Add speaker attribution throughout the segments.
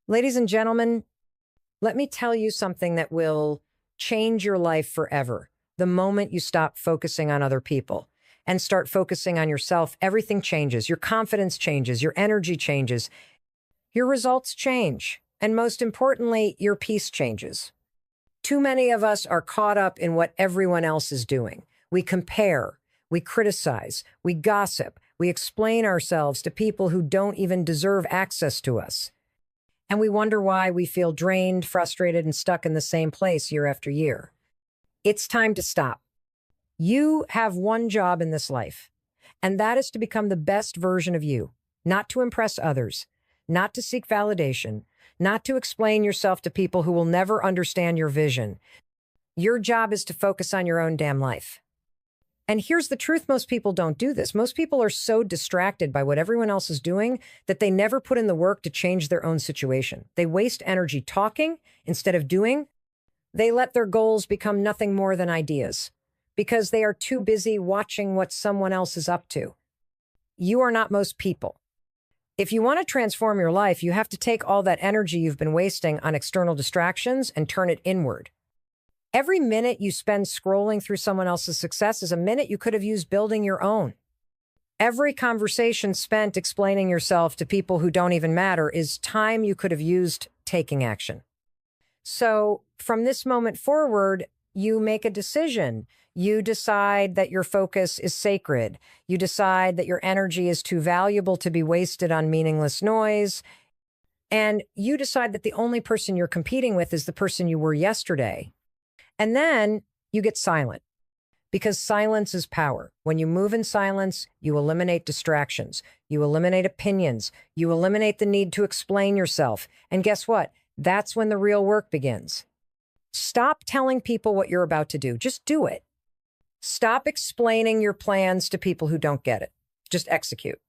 Speaker 1: Ladies and gentlemen, let me tell you something that will change your life forever. The moment you stop focusing on other people and start focusing on yourself, everything changes. Your confidence changes, your energy changes, your results change, and most importantly, your peace changes. Too many of us are caught up in what everyone else is doing. We compare, we criticize, we gossip, we explain ourselves to people who don't even deserve access to us. And we wonder why we feel drained, frustrated, and stuck in the same place year after year. It's time to stop. You have one job in this life, and that is to become the best version of you, not to impress others, not to seek validation, not to explain yourself to people who will never understand your vision. Your job is to focus on your own damn life. And here's the truth, most people don't do this. Most people are so distracted by what everyone else is doing that they never put in the work to change their own situation. They waste energy talking instead of doing. They let their goals become nothing more than ideas because they are too busy watching what someone else is up to. You are not most people. If you want to transform your life, you have to take all that energy you've been wasting on external distractions and turn it inward. Every minute you spend scrolling through someone else's success is a minute you could have used building your own. Every conversation spent explaining yourself to people who don't even matter is time you could have used taking action. So from this moment forward, you make a decision. You decide that your focus is sacred. You decide that your energy is too valuable to be wasted on meaningless noise. And you decide that the only person you're competing with is the person you were yesterday. And then you get silent, because silence is power. When you move in silence, you eliminate distractions, you eliminate opinions, you eliminate the need to explain yourself. And guess what? That's when the real work begins. Stop telling people what you're about to do. Just do it. Stop explaining your plans to people who don't get it. Just execute.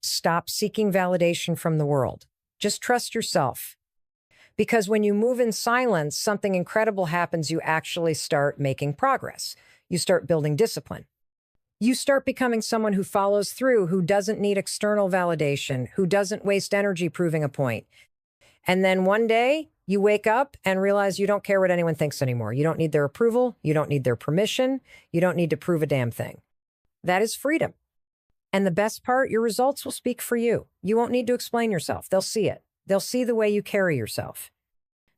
Speaker 1: Stop seeking validation from the world. Just trust yourself. Because when you move in silence, something incredible happens. You actually start making progress. You start building discipline. You start becoming someone who follows through, who doesn't need external validation, who doesn't waste energy proving a point. And then one day you wake up and realize you don't care what anyone thinks anymore. You don't need their approval. You don't need their permission. You don't need to prove a damn thing. That is freedom. And the best part, your results will speak for you. You won't need to explain yourself. They'll see it. They'll see the way you carry yourself.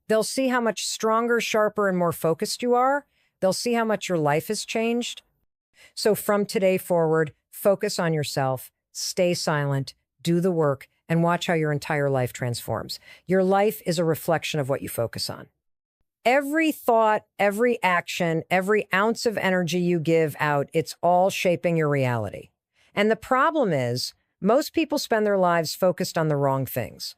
Speaker 1: They'll see how much stronger, sharper, and more focused you are. They'll see how much your life has changed. So from today forward, focus on yourself, stay silent, do the work, and watch how your entire life transforms. Your life is a reflection of what you focus on. Every thought, every action, every ounce of energy you give out, it's all shaping your reality. And the problem is, most people spend their lives focused on the wrong things.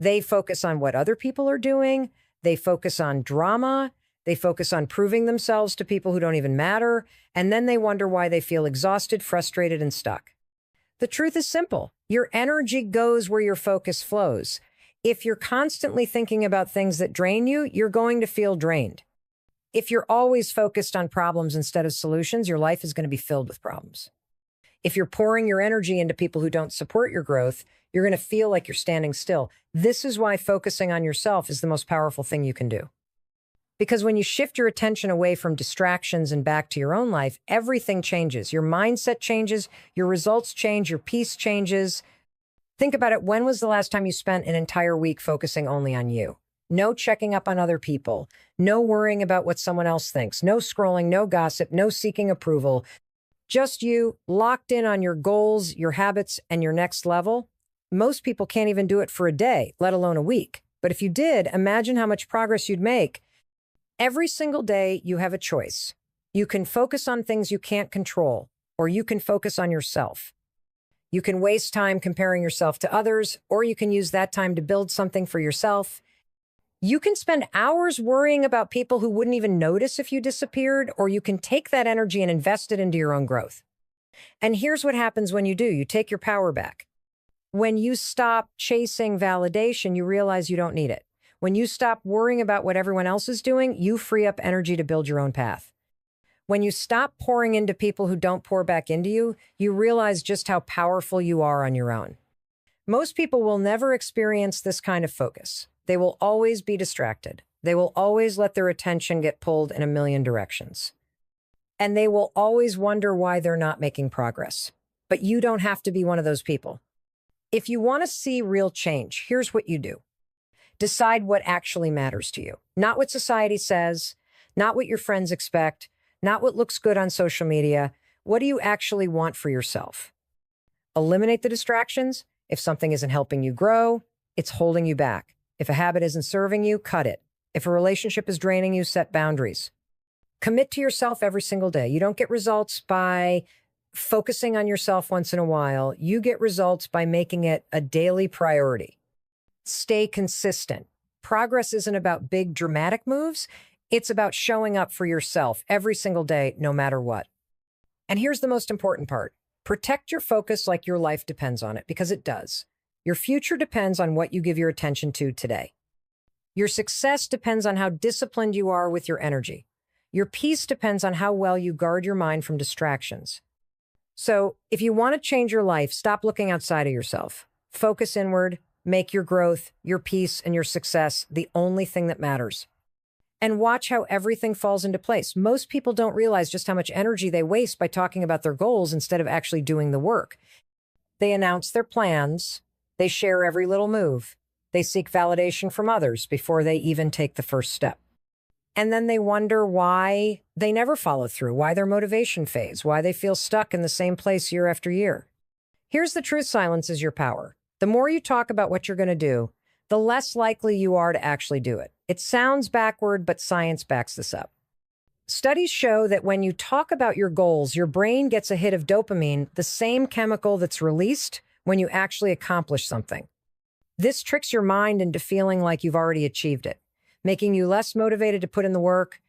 Speaker 1: They focus on what other people are doing. They focus on drama. They focus on proving themselves to people who don't even matter. And then they wonder why they feel exhausted, frustrated, and stuck. The truth is simple. Your energy goes where your focus flows. If you're constantly thinking about things that drain you, you're going to feel drained. If you're always focused on problems instead of solutions, your life is going to be filled with problems. If you're pouring your energy into people who don't support your growth, you're going to feel like you're standing still. This is why focusing on yourself is the most powerful thing you can do. Because when you shift your attention away from distractions and back to your own life, everything changes. Your mindset changes, your results change, your peace changes. Think about it. When was the last time you spent an entire week focusing only on you? No checking up on other people, no worrying about what someone else thinks, no scrolling, no gossip, no seeking approval. Just you, locked in on your goals, your habits, and your next level. Most people can't even do it for a day, let alone a week. But if you did, imagine how much progress you'd make. Every single day, you have a choice. You can focus on things you can't control, or you can focus on yourself. You can waste time comparing yourself to others, or you can use that time to build something for yourself. You can spend hours worrying about people who wouldn't even notice if you disappeared, or you can take that energy and invest it into your own growth. And here's what happens when you do. You take your power back. When you stop chasing validation, you realize you don't need it. When you stop worrying about what everyone else is doing, you free up energy to build your own path. When you stop pouring into people who don't pour back into you, you realize just how powerful you are on your own. Most people will never experience this kind of focus. They will always be distracted. They will always let their attention get pulled in a million directions. And they will always wonder why they're not making progress. But you don't have to be one of those people. If you want to see real change, here's what you do. Decide what actually matters to you. Not what society says, not what your friends expect, not what looks good on social media. What do you actually want for yourself? Eliminate the distractions. If something isn't helping you grow, it's holding you back. If a habit isn't serving you, cut it. If a relationship is draining you, set boundaries. Commit to yourself every single day. You don't get results by focusing on yourself once in a while. You get results by making it a daily priority. Stay consistent. Progress isn't about big dramatic moves. It's about showing up for yourself every single day, no matter what. And here's the most important part. Protect your focus like your life depends on it, because it does. Your future depends on what you give your attention to today. Your success depends on how disciplined you are with your energy. Your peace depends on how well you guard your mind from distractions. So, if you want to change your life, stop looking outside of yourself. Focus inward, make your growth, your peace, and your success the only thing that matters. And watch how everything falls into place. Most people don't realize just how much energy they waste by talking about their goals instead of actually doing the work. They announce their plans. They share every little move. They seek validation from others before they even take the first step. And then they wonder why they never follow through, why their motivation fades, why they feel stuck in the same place year after year. Here's the truth: silence is your power. The more you talk about what you're going to do, the less likely you are to actually do it. It sounds backward, but science backs this up. Studies show that when you talk about your goals, your brain gets a hit of dopamine, the same chemical that's released when you actually accomplish something. This tricks your mind into feeling like you've already achieved it, making you less motivated to put in the work.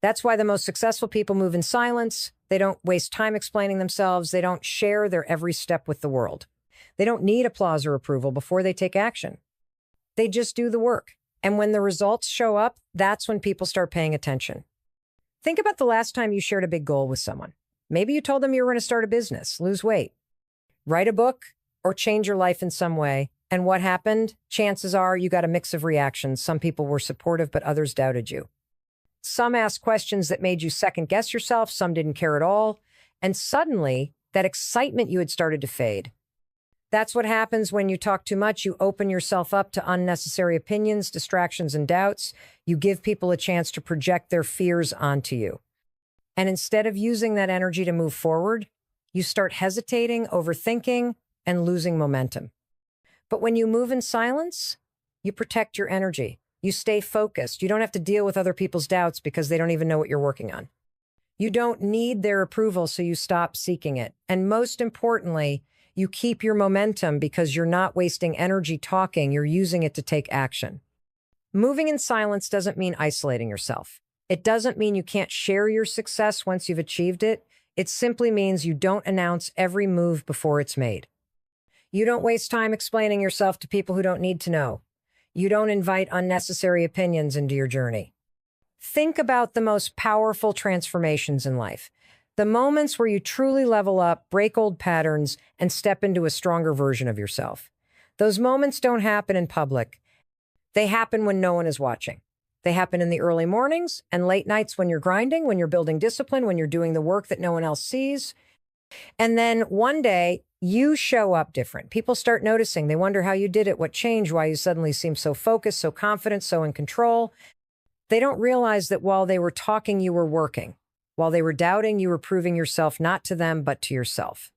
Speaker 1: That's why the most successful people move in silence. They don't waste time explaining themselves. They don't share their every step with the world. They don't need applause or approval before they take action. They just do the work. And when the results show up, that's when people start paying attention. Think about the last time you shared a big goal with someone. Maybe you told them you were going to start a business, lose weight, write a book, or change your life in some way. And what happened? Chances are you got a mix of reactions. Some people were supportive, but others doubted you. Some asked questions that made you second guess yourself. Some didn't care at all. And suddenly, that excitement you had started to fade. That's what happens when you talk too much. You open yourself up to unnecessary opinions, distractions, and doubts. You give people a chance to project their fears onto you. And instead of using that energy to move forward, you start hesitating, overthinking, and losing momentum. But when you move in silence, you protect your energy. You stay focused. You don't have to deal with other people's doubts because they don't even know what you're working on. You don't need their approval, so you stop seeking it. And most importantly, you keep your momentum because you're not wasting energy talking. You're using it to take action. Moving in silence doesn't mean isolating yourself. It doesn't mean you can't share your success once you've achieved it. It simply means you don't announce every move before it's made. You don't waste time explaining yourself to people who don't need to know. You don't invite unnecessary opinions into your journey. Think about the most powerful transformations in life. The moments where you truly level up, break old patterns, and step into a stronger version of yourself. Those moments don't happen in public. They happen when no one is watching. They happen in the early mornings and late nights when you're grinding, when you're building discipline, when you're doing the work that no one else sees. And then one day, you show up different. People start noticing. They wonder how you did it, what changed, why you suddenly seem so focused, so confident, so in control. They don't realize that while they were talking, you were working. While they were doubting, you were proving yourself not to them, but to yourself.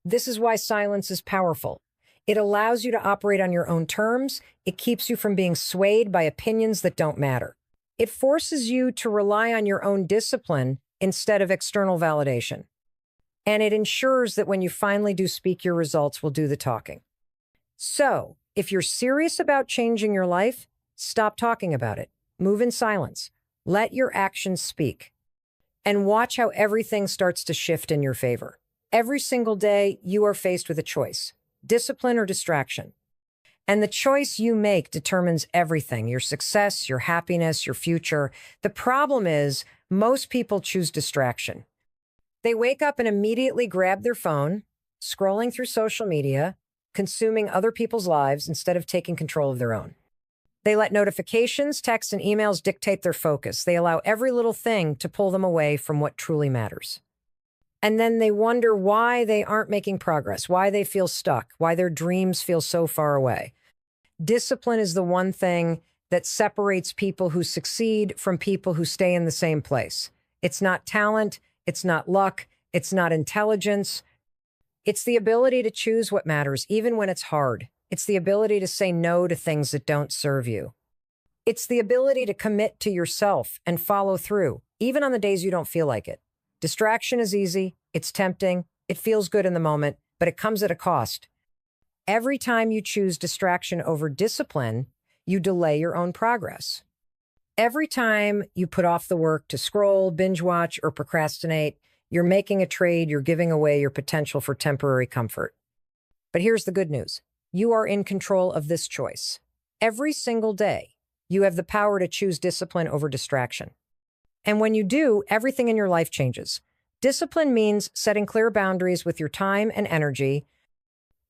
Speaker 1: This is why silence is powerful. It allows you to operate on your own terms. It keeps you from being swayed by opinions that don't matter. It forces you to rely on your own discipline instead of external validation. And it ensures that when you finally do speak, your results will do the talking. So, if you're serious about changing your life, stop talking about it. Move in silence. Let your actions speak. And watch how everything starts to shift in your favor. Every single day, you are faced with a choice: discipline or distraction. And the choice you make determines everything: your success, your happiness, your future. The problem is, most people choose distraction. They wake up and immediately grab their phone, scrolling through social media, consuming other people's lives instead of taking control of their own. They let notifications, texts, and emails dictate their focus. They allow every little thing to pull them away from what truly matters. And then they wonder why they aren't making progress, why they feel stuck, why their dreams feel so far away. Discipline is the one thing that separates people who succeed from people who stay in the same place. It's not talent, it's not luck, it's not intelligence. It's the ability to choose what matters, even when it's hard. It's the ability to say no to things that don't serve you. It's the ability to commit to yourself and follow through, even on the days you don't feel like it. Distraction is easy, it's tempting, it feels good in the moment, but it comes at a cost. Every time you choose distraction over discipline, you delay your own progress. Every time you put off the work to scroll, binge watch, or procrastinate, you're making a trade, you're giving away your potential for temporary comfort. But here's the good news. You are in control of this choice. Every single day, you have the power to choose discipline over distraction. And when you do, everything in your life changes. Discipline means setting clear boundaries with your time and energy.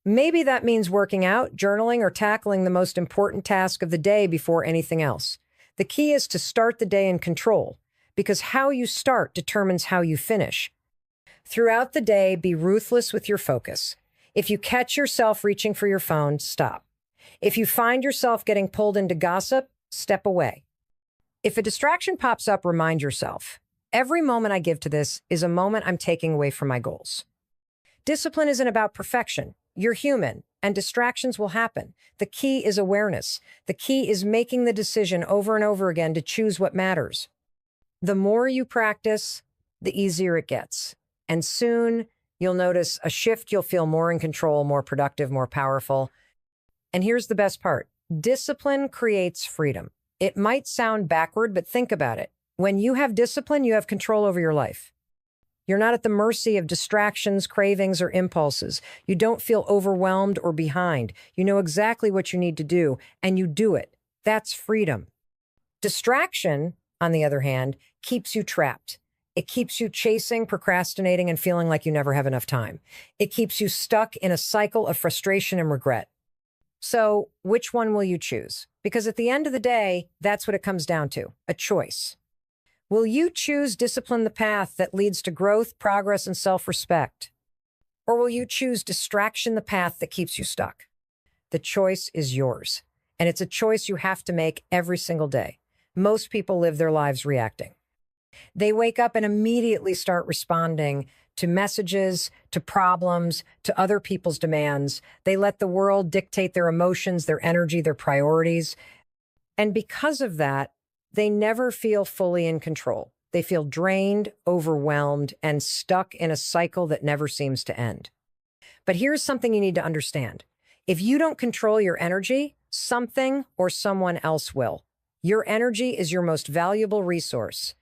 Speaker 1: Maybe that means working out, journaling, or tackling the most important task of the day before anything else. The key is to start the day in control, because how you start determines how you finish. Throughout the day, be ruthless with your focus. If you catch yourself reaching for your phone, stop. If you find yourself getting pulled into gossip, step away. If a distraction pops up, remind yourself, every moment I give to this is a moment I'm taking away from my goals. Discipline isn't about perfection. You're human, and distractions will happen. The key is awareness. The key is making the decision over and over again to choose what matters. The more you practice, the easier it gets. And soon, you'll notice a shift. You'll feel more in control, more productive, more powerful. And here's the best part. Discipline creates freedom. It might sound backward, but think about it. When you have discipline, you have control over your life. You're not at the mercy of distractions, cravings, or impulses. You don't feel overwhelmed or behind. You know exactly what you need to do, and you do it. That's freedom. Distraction, on the other hand, keeps you trapped. It keeps you chasing, procrastinating, and feeling like you never have enough time. It keeps you stuck in a cycle of frustration and regret. So, which one will you choose? Because at the end of the day, that's what it comes down to, a choice. Will you choose discipline, the path that leads to growth, progress, and self-respect? Or will you choose distraction, the path that keeps you stuck? The choice is yours, and it's a choice you have to make every single day. Most people live their lives reacting. They wake up and immediately start responding to messages, to problems, to other people's demands. They let the world dictate their emotions, their energy, their priorities. And because of that, they never feel fully in control. They feel drained, overwhelmed, and stuck in a cycle that never seems to end. But here's something you need to understand. If you don't control your energy, something or someone else will. Your energy is your most valuable resource.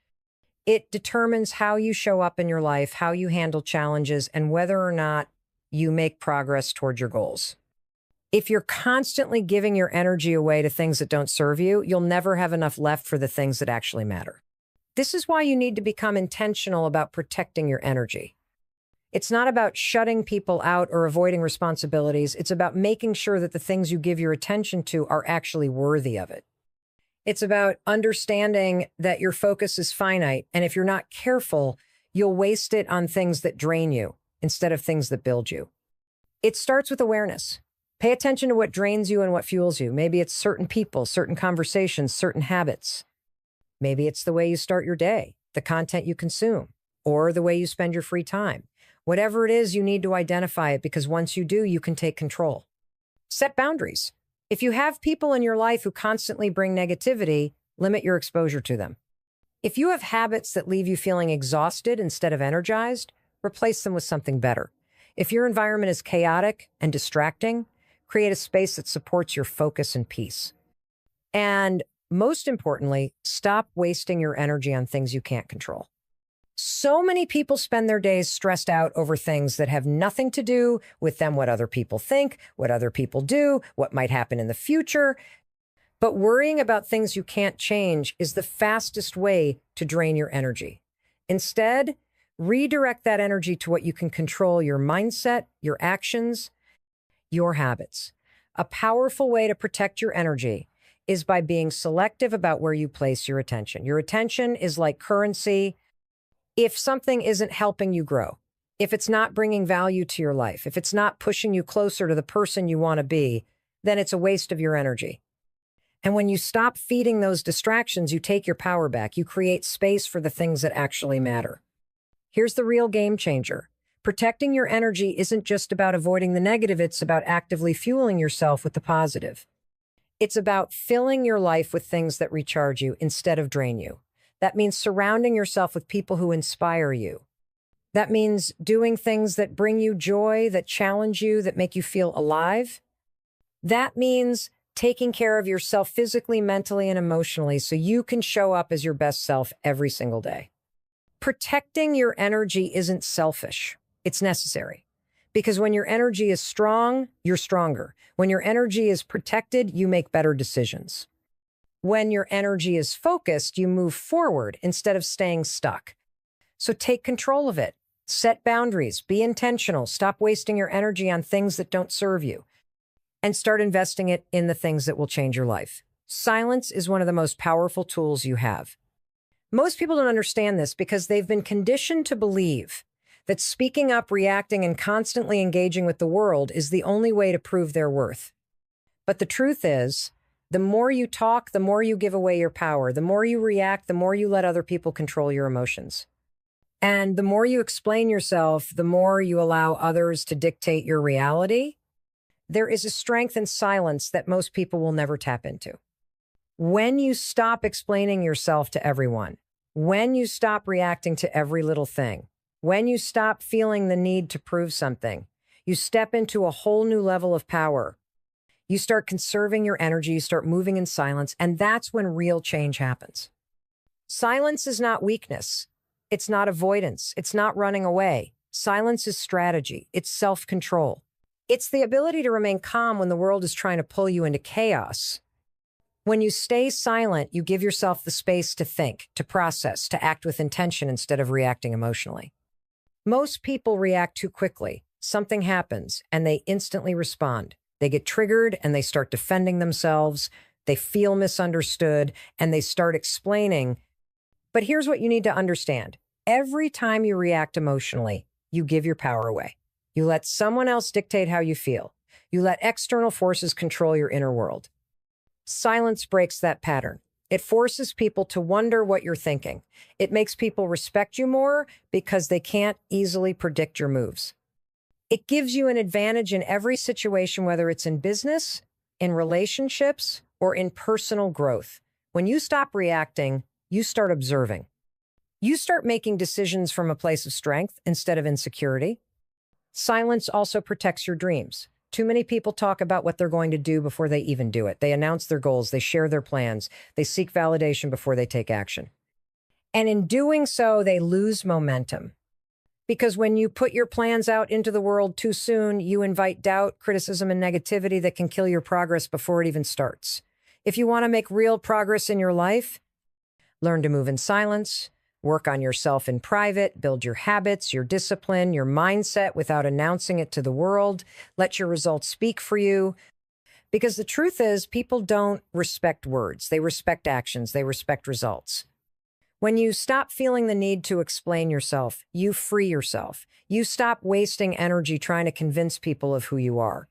Speaker 1: It determines how you show up in your life, how you handle challenges, and whether or not you make progress toward your goals. If you're constantly giving your energy away to things that don't serve you, you'll never have enough left for the things that actually matter. This is why you need to become intentional about protecting your energy. It's not about shutting people out or avoiding responsibilities. It's about making sure that the things you give your attention to are actually worthy of it. It's about understanding that your focus is finite, and if you're not careful, you'll waste it on things that drain you instead of things that build you. It starts with awareness. Pay attention to what drains you and what fuels you. Maybe it's certain people, certain conversations, certain habits. Maybe it's the way you start your day, the content you consume, or the way you spend your free time. Whatever it is, you need to identify it, because once you do, you can take control. Set boundaries. If you have people in your life who constantly bring negativity, limit your exposure to them. If you have habits that leave you feeling exhausted instead of energized, replace them with something better. If your environment is chaotic and distracting, create a space that supports your focus and peace. And most importantly, stop wasting your energy on things you can't control. So many people spend their days stressed out over things that have nothing to do with them, what other people think, what other people do, what might happen in the future. But worrying about things you can't change is the fastest way to drain your energy. Instead, redirect that energy to what you can control: your mindset, your actions. your habits. A powerful way to protect your energy is by being selective about where you place your attention. Your attention is like currency. If something isn't helping you grow, if it's not bringing value to your life, if it's not pushing you closer to the person you want to be, then it's a waste of your energy. And when you stop feeding those distractions, you take your power back. You create space for the things that actually matter. Here's the real game changer. Protecting your energy isn't just about avoiding the negative, it's about actively fueling yourself with the positive. It's about filling your life with things that recharge you instead of drain you. That means surrounding yourself with people who inspire you. That means doing things that bring you joy, that challenge you, that make you feel alive. That means taking care of yourself physically, mentally, and emotionally so you can show up as your best self every single day. Protecting your energy isn't selfish. It's necessary. Because when your energy is strong, you're stronger. When your energy is protected, you make better decisions. When your energy is focused, you move forward instead of staying stuck. So take control of it. Set boundaries. Be intentional. Stop wasting your energy on things that don't serve you. And start investing it in the things that will change your life. Silence is one of the most powerful tools you have. Most people don't understand this because they've been conditioned to believe that speaking up, reacting, and constantly engaging with the world is the only way to prove their worth. But the truth is, the more you talk, the more you give away your power. The more you react, the more you let other people control your emotions. And the more you explain yourself, the more you allow others to dictate your reality. There is a strength in silence that most people will never tap into. When you stop explaining yourself to everyone, when you stop reacting to every little thing, when you stop feeling the need to prove something, you step into a whole new level of power. You start conserving your energy, you start moving in silence, and that's when real change happens. Silence is not weakness. It's not avoidance. It's not running away. Silence is strategy. It's self-control. It's the ability to remain calm when the world is trying to pull you into chaos. When you stay silent, you give yourself the space to think, to process, to act with intention instead of reacting emotionally. Most people react too quickly. Something happens, and they instantly respond. They get triggered, and they start defending themselves. They feel misunderstood, and they start explaining. But here's what you need to understand. Every time you react emotionally, you give your power away. You let someone else dictate how you feel. You let external forces control your inner world. Silence breaks that pattern. It forces people to wonder what you're thinking. It makes people respect you more because they can't easily predict your moves. It gives you an advantage in every situation, whether it's in business, in relationships, or in personal growth. When you stop reacting, you start observing. You start making decisions from a place of strength instead of insecurity. Silence also protects your dreams. Too many people talk about what they're going to do before they even do it. They announce their goals, they share their plans, they seek validation before they take action. And in doing so, they lose momentum. Because when you put your plans out into the world too soon, you invite doubt, criticism, and negativity that can kill your progress before it even starts. If you want to make real progress in your life, learn to move in silence. Work on yourself in private, build your habits, your discipline, your mindset without announcing it to the world. Let your results speak for you. Because the truth is, people don't respect words. They respect actions. They respect results. When you stop feeling the need to explain yourself, you free yourself. You stop wasting energy trying to convince people of who you are.